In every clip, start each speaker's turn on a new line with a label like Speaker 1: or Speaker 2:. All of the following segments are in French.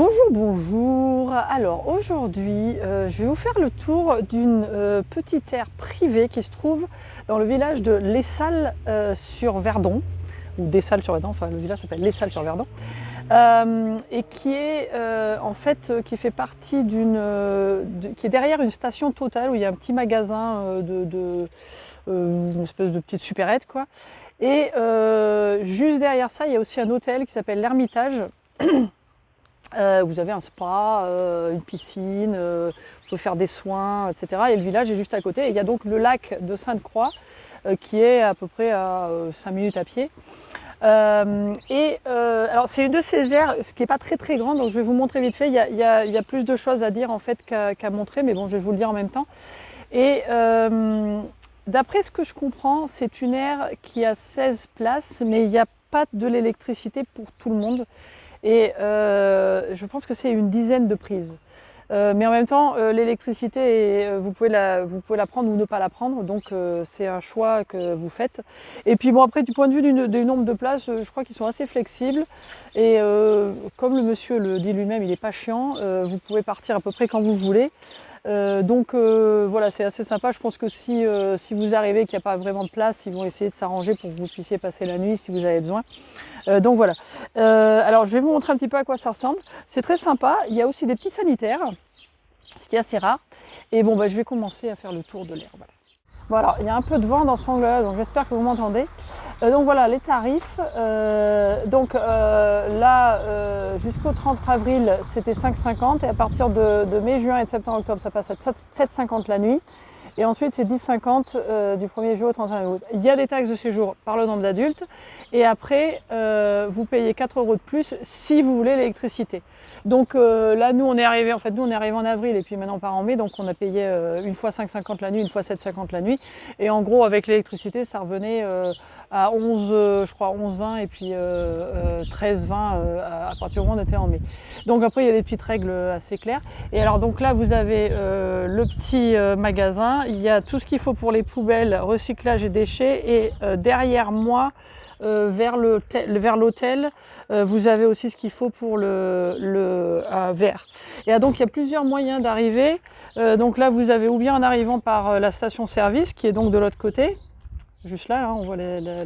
Speaker 1: Bonjour, bonjour. Alors aujourd'hui, je vais vous faire le tour d'une petite aire privée qui se trouve dans le village de Les Salles sur Verdon, ou des Salles sur Verdon, enfin le village s'appelle Les Salles sur Verdon, et qui est qui fait partie qui est derrière une station Total où il y a un petit magasin une espèce de petite supérette quoi. Et juste derrière ça, il y a aussi un hôtel qui s'appelle l'Ermitage. Vous avez un spa, une piscine, vous pouvez faire des soins, etc. Et le village est juste à côté. Et il y a donc le lac de Sainte-Croix qui est à peu près à 5 minutes à pied. Alors c'est une de ces aires, ce qui n'est pas très très grande, donc je vais vous montrer vite fait. Il y a plus de choses à dire en fait qu'à montrer, mais bon, je vais vous le dire en même temps. Et d'après ce que je comprends, c'est une aire qui a 16 places, mais il n'y a pas de l'électricité pour tout le monde. Et je pense que c'est une dizaine de prises. Mais en même temps, l'électricité, vous pouvez la prendre ou ne pas la prendre, donc c'est un choix que vous faites. Et puis bon, après, du point de vue du nombre de places, je crois qu'ils sont assez flexibles. Et comme le monsieur le dit lui-même, il n'est pas chiant, vous pouvez partir à peu près quand vous voulez. Voilà, c'est assez sympa. Je pense que si vous arrivez qu'il n'y a pas vraiment de place, ils vont essayer de s'arranger pour que vous puissiez passer la nuit si vous avez besoin. Donc voilà. Alors je vais vous montrer un petit peu à quoi ça ressemble. C'est très sympa. Il y a aussi des petits sanitaires, ce qui est assez rare. Et bon, je vais commencer à faire le tour de l'air. Voilà. Bon alors, il y a un peu de vent dans ce angle-là, donc j'espère que vous m'entendez. Donc voilà, les tarifs. Jusqu'au 30 avril, c'était 5,50 et à partir de mai, juin et de septembre, octobre, ça passe à 7,50 la nuit. Et ensuite, c'est 10,50 du 1er juillet au 31 août. Il y a des taxes de séjour par le nombre d'adultes. Et après, vous payez 4 € de plus si vous voulez l'électricité. Donc là, nous, on est arrivé en avril et puis maintenant on part en mai. Donc on a payé une fois 5,50 la nuit, une fois 7,50 la nuit. Et en gros, avec l'électricité, ça revenait à 11,20 et puis 13,20 à partir du moment où on était en mai. Donc après, il y a des petites règles assez claires. Et alors donc là, vous avez le petit magasin. Il y a tout ce qu'il faut pour les poubelles, recyclage et déchets. Et derrière moi, vers l'hôtel, vous avez aussi ce qu'il faut pour le verre. Et donc il y a plusieurs moyens d'arriver. Donc là, vous avez ou bien en arrivant par la station-service, qui est donc de l'autre côté. Juste là, on voit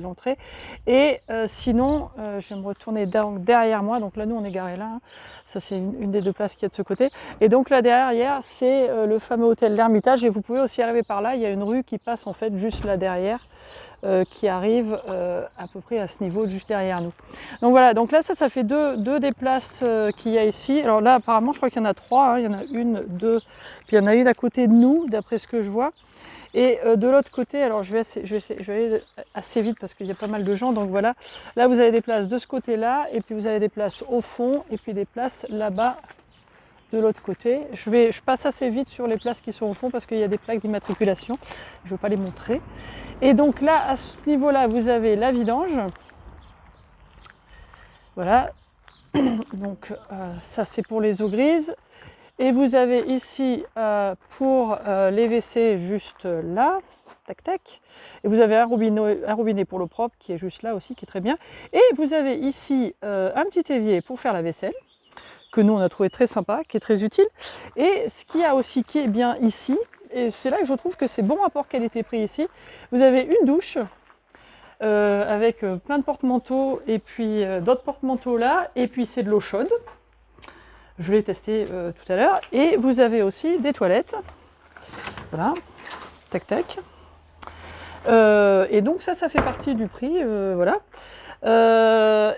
Speaker 1: l'entrée. Et sinon, je vais me retourner derrière moi. Donc là, nous, on est garé là. Ça, c'est une des deux places qui est de ce côté. Et donc là, derrière, c'est le fameux hôtel l'Ermitage. Et vous pouvez aussi arriver par là. Il y a une rue qui passe en fait juste là derrière, qui arrive à peu près à ce niveau, juste derrière nous. Donc voilà, donc là, ça fait deux des places qu'il y a ici. Alors là, apparemment, je crois qu'il y en a trois. Hein. Il y en a une, deux, puis il y en a une à côté de nous, d'après ce que je vois. Et de l'autre côté, alors je vais aller assez vite parce qu'il y a pas mal de gens, donc voilà. Là, vous avez des places de ce côté-là, et puis vous avez des places au fond, et puis des places là-bas de l'autre côté. Je passe assez vite sur les places qui sont au fond parce qu'il y a des plaques d'immatriculation. Je ne veux pas les montrer. Et donc là, à ce niveau-là, vous avez la vidange. Voilà. Donc ça, c'est pour les eaux grises. Et vous avez ici pour les WC juste là, tac tac. Et vous avez un robinet pour l'eau propre qui est juste là aussi, qui est très bien. Et vous avez ici un petit évier pour faire la vaisselle, que nous on a trouvé très sympa, qui est très utile. Et ce qu'il y a aussi qui est bien ici, et c'est là que je trouve que c'est bon rapport qualité-prix ici, vous avez une douche avec plein de porte-manteaux et puis d'autres porte-manteaux là, et puis c'est de l'eau chaude. Je l'ai testé tout à l'heure. Et vous avez aussi des toilettes. Voilà. Tac, tac. Et donc ça fait partie du prix. Voilà.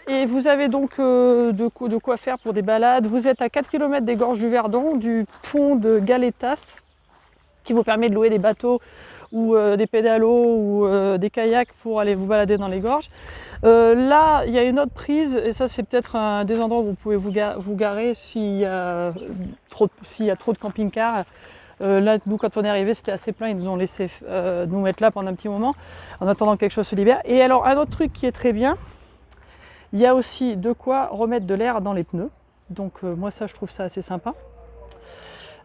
Speaker 1: Et vous avez donc de quoi faire pour des balades. Vous êtes à 4 km des gorges du Verdon, du pont de Galetas, qui vous permet de louer des bateaux ou des pédalos ou des kayaks pour aller vous balader dans les gorges. Là, il y a une autre prise, et ça c'est peut-être un des endroits où vous pouvez vous garer s'il y a trop de camping-cars. Là, nous, quand on est arrivé, c'était assez plein, ils nous ont laissé nous mettre là pendant un petit moment, en attendant que quelque chose se libère. Et alors, un autre truc qui est très bien, il y a aussi de quoi remettre de l'air dans les pneus. Donc moi, ça, je trouve ça assez sympa.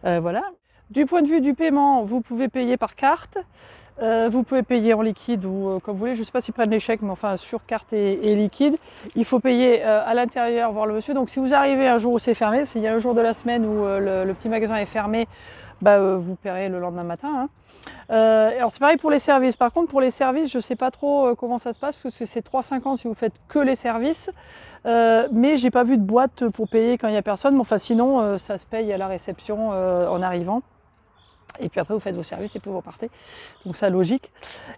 Speaker 1: Voilà. Du point de vue du paiement, vous pouvez payer par carte. Vous pouvez payer en liquide ou comme vous voulez, je ne sais pas s'ils prennent les chèques, mais enfin sur carte et liquide. Il faut payer à l'intérieur, voir le monsieur. Donc si vous arrivez un jour où c'est fermé, parce qu'il y a un jour de la semaine où le petit magasin est fermé, vous paierez le lendemain matin. Hein. Alors c'est pareil pour les services. Par contre pour les services, je ne sais pas trop comment ça se passe, parce que c'est 3,50 si vous faites que les services. Mais j'ai pas vu de boîte pour payer quand il n'y a personne. Mais enfin sinon, ça se paye à la réception en arrivant. Et puis après vous faites vos services et puis vous repartez, donc ça logique.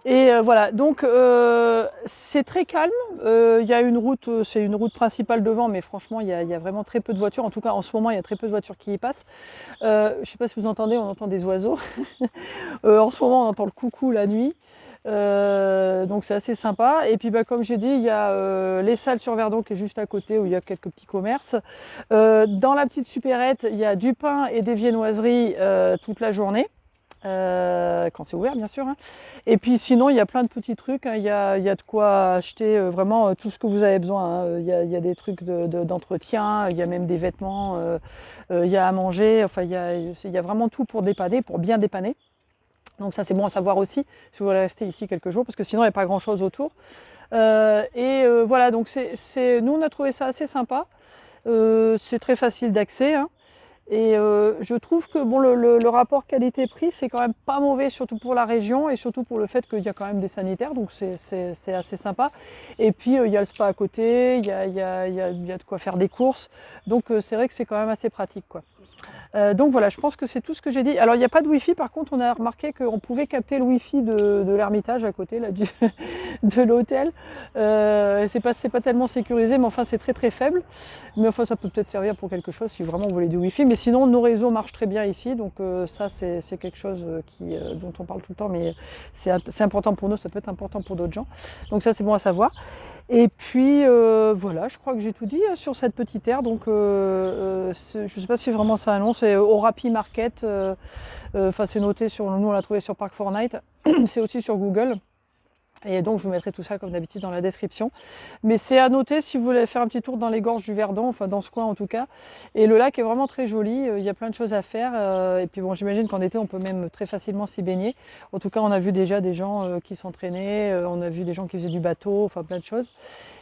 Speaker 1: Et voilà, donc c'est très calme, il y a une route, c'est une route principale devant, mais franchement il y a vraiment très peu de voitures, en tout cas en ce moment il y a très peu de voitures qui y passent. Je ne sais pas si vous entendez, on entend des oiseaux, en ce moment on entend le coucou la nuit. Donc c'est assez sympa. Et puis comme j'ai dit, il y a les salles sur Verdon qui est juste à côté où il y a quelques petits commerces. Dans la petite supérette, il y a du pain et des viennoiseries toute la journée. Quand c'est ouvert bien sûr. Hein. Et puis sinon il y a plein de petits trucs, hein. Il y a de quoi acheter vraiment tout ce que vous avez besoin. Hein. Il y a des trucs d'entretien, il y a même des vêtements, il y a à manger, enfin il y a vraiment tout pour dépanner, pour bien dépanner. Donc ça c'est bon à savoir aussi si vous voulez rester ici quelques jours parce que sinon il n'y a pas grand chose autour. Voilà, donc nous on a trouvé ça assez sympa. C'est très facile d'accès. Hein. Et je trouve que bon, le rapport qualité-prix c'est quand même pas mauvais, surtout pour la région et surtout pour le fait qu'il y a quand même des sanitaires, donc c'est assez sympa. Et puis il y a le spa à côté, il y a de quoi faire des courses, donc c'est vrai que c'est quand même assez pratique, quoi. Donc voilà, je pense que c'est tout ce que j'ai dit. Alors il n'y a pas de Wi-Fi, par contre on a remarqué qu'on pouvait capter le Wi-Fi de l'Ermitage à côté là, de l'hôtel. C'est pas tellement sécurisé, mais enfin c'est très très faible. Mais enfin ça peut peut-être servir pour quelque chose si vraiment vous voulez du Wi-Fi. Mais sinon nos réseaux marchent très bien ici, donc ça c'est quelque chose dont on parle tout le temps, mais c'est important pour nous, ça peut être important pour d'autres gens. Donc ça c'est bon à savoir. Et puis voilà, je crois que j'ai tout dit sur cette petite aire. Donc je ne sais pas si vraiment ça annonce. C'est Orapi Market. Enfin, c'est noté sur. Nous, on l'a trouvé sur Park4Night. C'est aussi sur Google. Et donc je vous mettrai tout ça comme d'habitude dans la description. Mais c'est à noter si vous voulez faire un petit tour dans les gorges du Verdon, enfin dans ce coin en tout cas. Et le lac est vraiment très joli, il y a plein de choses à faire. Et puis bon, j'imagine qu'en été on peut même très facilement s'y baigner. En tout cas on a vu déjà des gens qui s'entraînaient, on a vu des gens qui faisaient du bateau, enfin plein de choses.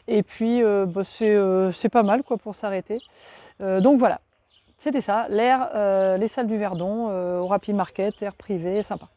Speaker 1: Et puis c'est pas mal quoi pour s'arrêter. Donc voilà, c'était ça, l'air, les salles du Verdon, au Rapid Market, air privé, sympa.